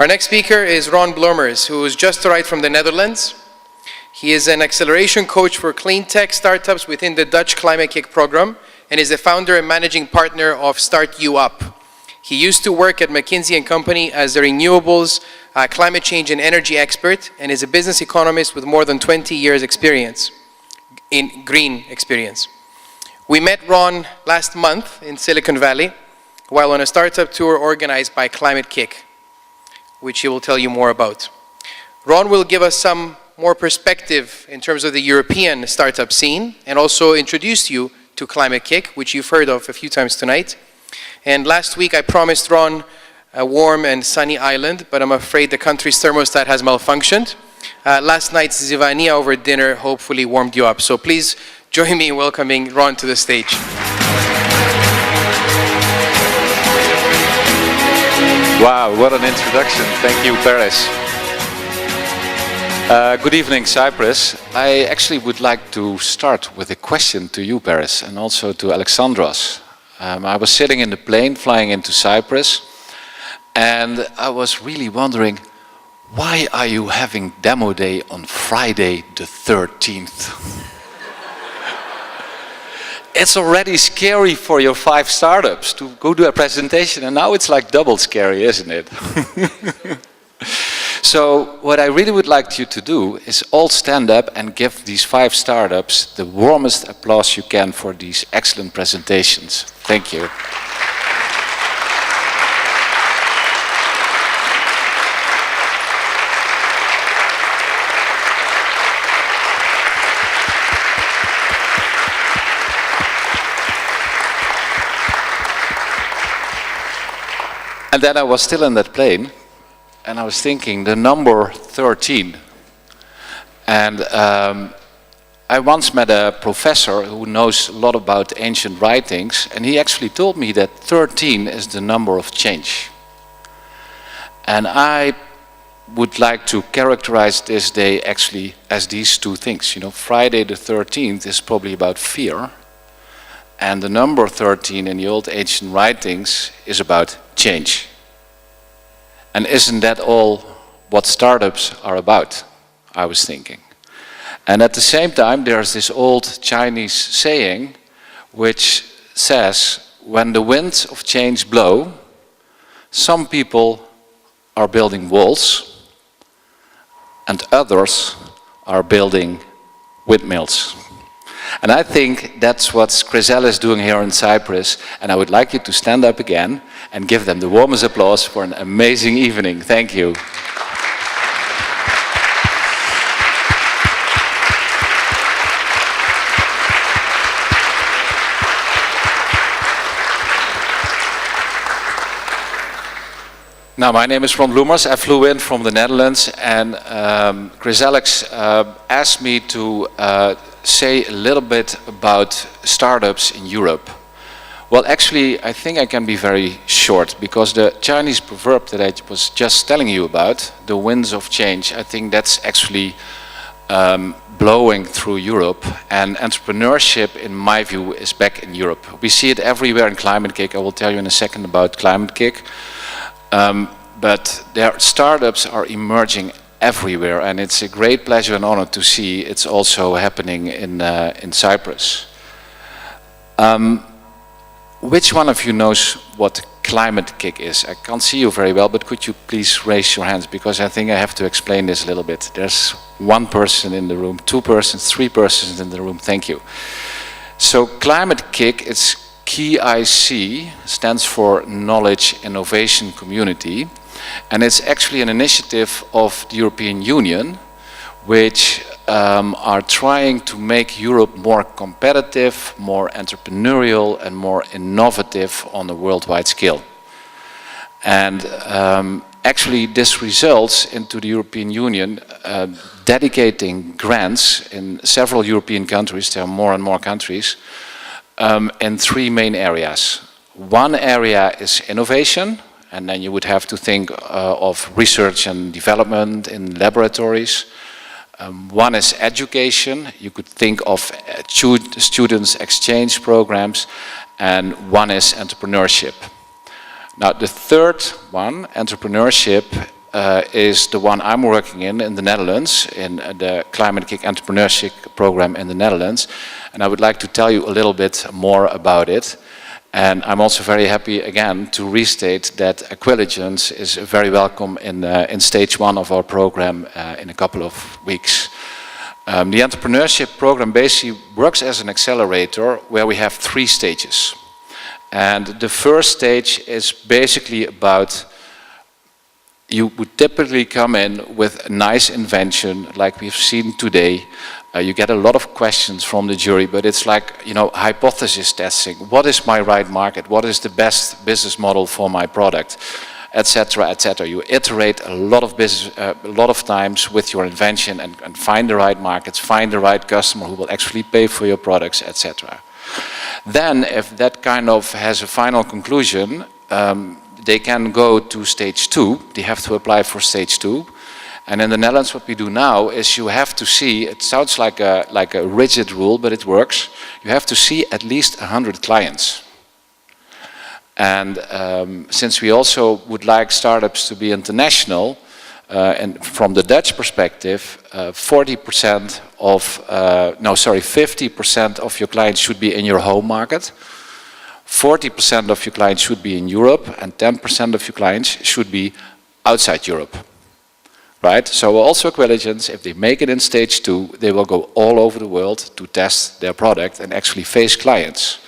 Our next speaker is Ron Bloemers, who has just arrived from the Netherlands. He is an acceleration coach for clean tech startups within the Dutch Climate-KIC program and is the founder and managing partner of Start You Up. He used to work at McKinsey & Company as a renewables, climate change and energy expert, and is a business economist with more than 20 years experience in green experience. We met Ron last month in Silicon Valley while on a startup tour organized by Climate-KIC, which he will tell you more about. Ron will give us some more perspective in terms of the European startup scene and also introduce you to Climate-KIC, which you've heard of a few times tonight. And last week I promised Ron a warm and sunny island, but I'm afraid the country's thermostat has malfunctioned. Last night's zivania over dinner hopefully warmed you up. So please join me in welcoming Ron to the stage. Wow, what an introduction. Thank you, Paris. Good evening, Cyprus. I actually would like to start with a question to you, Paris, and also to Alexandros. I was sitting in the plane flying into Cyprus, and I was really wondering, why are you having demo day on Friday the 13th? It's already scary for your 5 startups to go to a presentation, and now it's like double scary, isn't it? So what I really would like you to do is all stand up and give these 5 startups the warmest applause you can for these excellent presentations. Thank you. And then I was still in that plane, and I was thinking the number 13. And I once met a professor who knows a lot about ancient writings, and he actually told me that 13 is the number of change. And I would like to characterize this day actually as these 2 things. You know, Friday the 13th is probably about fear, and the number 13 in the old ancient writings is about change. And isn't that all what startups are about, I was thinking. And at the same time, there's this old Chinese saying which says, when the winds of change blow, some people are building walls and others are building windmills. And I think that's what Chrysalis is doing here in Cyprus, and I would like you to stand up again and give them the warmest applause for an amazing evening. Thank you. Now, my name is Ron Bloemers. I flew in from the Netherlands, and Chrysalis asked me to say a little bit about startups in Europe. Well, actually, I think I can be very short, because the Chinese proverb that I was just telling you about, the winds of change, I think that's actually blowing through Europe, and entrepreneurship, in my view, is back in Europe. We see it everywhere in Climate-KIC. I will tell you in a second about Climate-KIC. But their startups are emerging everywhere, and it's a great pleasure and honor to see it's also happening in Cyprus. Which one of you knows what Climate-KIC is? I can't see you very well, but could you please raise your hands, because I think I have to explain this a little bit. There's 1 person in the room, 2 persons, 3 persons in the room. Thank you. So Climate-KIC is KIC, stands for Knowledge Innovation Community, and it's actually an initiative of the European Union which are trying to make Europe more competitive, more entrepreneurial and more innovative on a worldwide scale. And actually this results into the European Union dedicating grants in several European countries, there are more and more countries, in 3 main areas. One area is innovation, and then you would have to think of research and development in laboratories. One is education, you could think of students exchange programs, and one is entrepreneurship. Now the third one, entrepreneurship, is the one I'm working in the Netherlands, in the Climate-KIC Entrepreneurship Program in the Netherlands. And I would like to tell you a little bit more about it. And I'm also very happy again to restate that Aquilligence is very welcome in stage 1 of our program in a couple of weeks. The entrepreneurship program basically works as an accelerator where we have 3 stages. And the first stage is basically about, you would typically come in with a nice invention like we've seen today. You get a lot of questions from the jury, but it's like, you know, hypothesis testing. What is my right market? What is the best business model for my product? Etc., etc. You iterate a lot of times with your invention and find the right markets, find the right customer who will actually pay for your products, etc. Then, if that kind of has a final conclusion, they can go to stage 2. They have to apply for stage 2. And in the Netherlands, what we do now is you have to see, it sounds like a rigid rule, but it works. You have to see at least 100 clients. And since we also would like startups to be international, and from the Dutch perspective, 50% of your clients should be in your home market. 40% of your clients should be in Europe, and 10% of your clients should be outside Europe. Right? So also Aquilligence, if they make it in stage 2, they will go all over the world to test their product and actually face clients.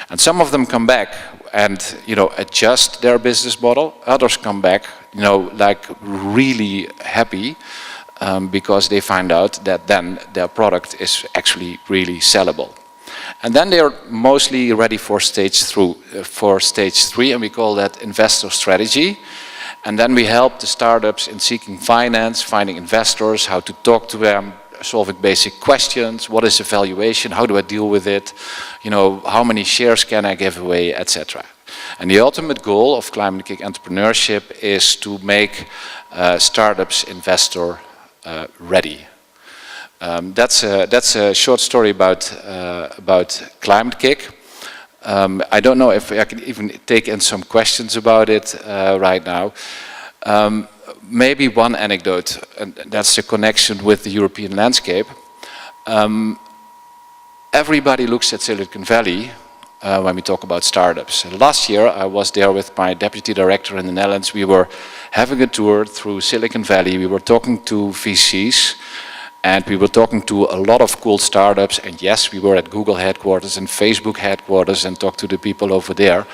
And some of them come back and, you know, adjust their business model. Others come back, you know, like really happy because they find out that then their product is actually really sellable. And then they're mostly ready for stage 3, and we call that investor strategy. And then we help the startups in seeking finance, finding investors, how to talk to them, solving basic questions. What is the valuation? How do I deal with it? You know, how many shares can I give away, etc. And the ultimate goal of Climate-KIC entrepreneurship is to make startups investor ready. That's a short story about Climate-KIC. I don't know if I can even take in some questions about it right now. Maybe one anecdote, and that's the connection with the European landscape. Everybody looks at Silicon Valley when we talk about startups. Last year I was there with my deputy director in the Netherlands. We were having a tour through Silicon Valley. We were talking to VCs. And we were talking to a lot of cool startups, and yes, we were at Google headquarters and Facebook headquarters and talked to the people over there.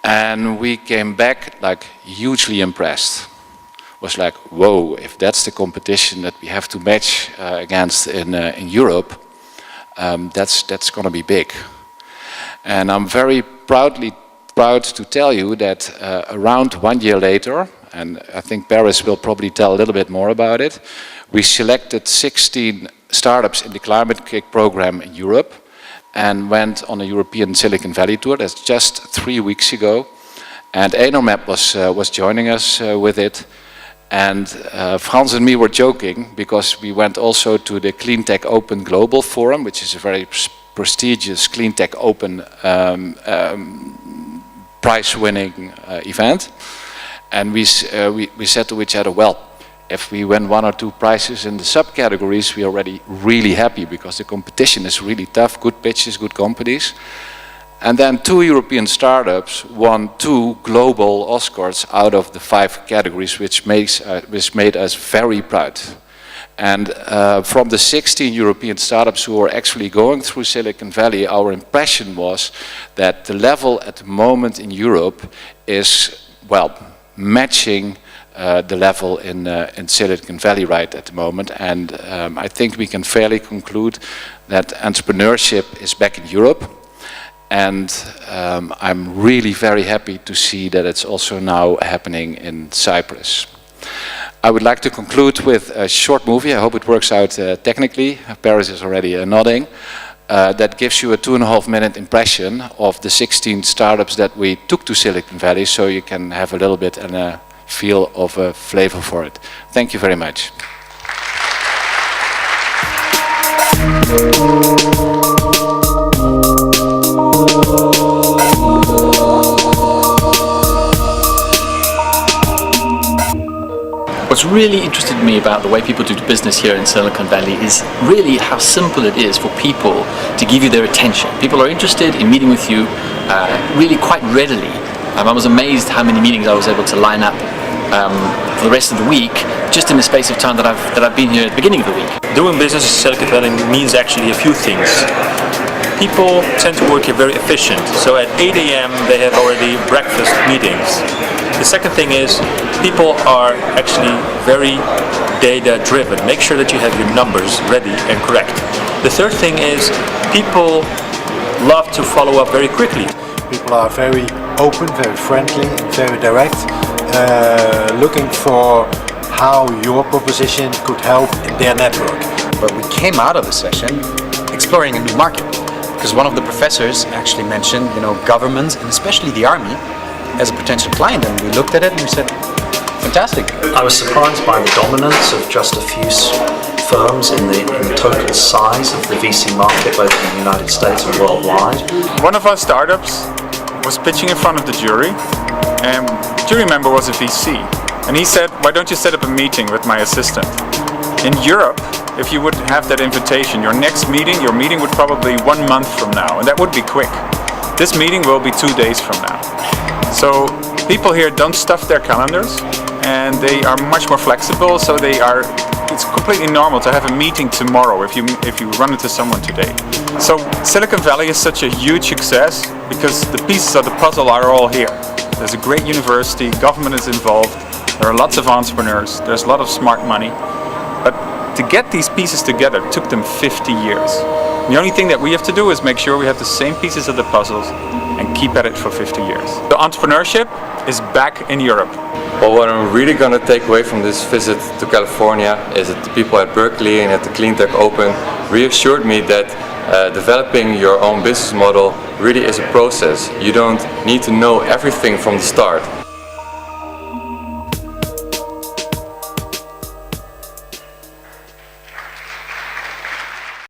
And we came back like hugely impressed. It was like, whoa, if that's the competition that we have to match against in Europe, that's going to be big. And I'm very proud to tell you that around 1 year later, and I think Paris will probably tell a little bit more about it, we selected 16 startups in the Climate-KIC program in Europe and went on a European Silicon Valley tour. That's just 3 weeks ago. And Enomap was joining us with it. And Frans and me were joking because we went also to the Cleantech Open Global Forum, which is a very prestigious Cleantech Open prize-winning event. And we said to each other, well, if we win 1 or 2 prizes in the subcategories, we are already really happy because the competition is really tough, good pitches, good companies. And then 2 European startups won 2 global Oscars out of the 5 categories, which made us very proud. And from the 16 European startups who are actually going through Silicon Valley, our impression was that the level at the moment in Europe is, well, matching the level in Silicon Valley right at the moment. And I think we can fairly conclude that entrepreneurship is back in Europe. And I'm really very happy to see that it's also now happening in Cyprus. I would like to conclude with a short movie. I hope it works out technically. Paris is already nodding. That gives you a 2.5-minute impression of the 16 startups that we took to Silicon Valley, so you can have a little bit and a feel of a flavor for it. Thank you very much. What's really interested me about the way people do business here in Silicon Valley is really how simple it is for people to give you their attention. People are interested in meeting with you really quite readily. I was amazed how many meetings I was able to line up for the rest of the week, just in the space of time that I've been here at the beginning of the week. Doing business in Silicon Valley means actually a few things. People tend to work here very efficient, so at 8 a.m. they have already breakfast meetings. The second thing is people are actually very data driven. Make sure that you have your numbers ready and correct. The third thing is people love to follow up very quickly. People are very open, very friendly, very direct, looking for how your proposition could help in their network. But we came out of the session exploring a new market, because one of the professors actually mentioned, governments and especially the army as a potential client, and we looked at it and we said, fantastic. I was surprised by the dominance of just a few firms in the total size of the VC market, both in the United States and worldwide. One of our startups was pitching in front of the jury, and the jury member was a VC. And he said, why don't you set up a meeting with my assistant? In Europe, if you would have that invitation, your meeting would probably 1 month from now, and that would be quick. This meeting will be 2 days from now. So people here don't stuff their calendars, and they are much more flexible, so it's completely normal to have a meeting tomorrow if you run into someone today. So Silicon Valley is such a huge success because the pieces of the puzzle are all here. There's a great university, government is involved, there are lots of entrepreneurs, there's a lot of smart money. But to get these pieces together took them 50 years. The only thing that we have to do is make sure we have the same pieces of the puzzles and keep at it for 50 years. The entrepreneurship is back in Europe. Well, what I'm really going to take away from this visit to California is that the people at Berkeley and at the Cleantech Open reassured me that developing your own business model really is a process. You don't need to know everything from the start.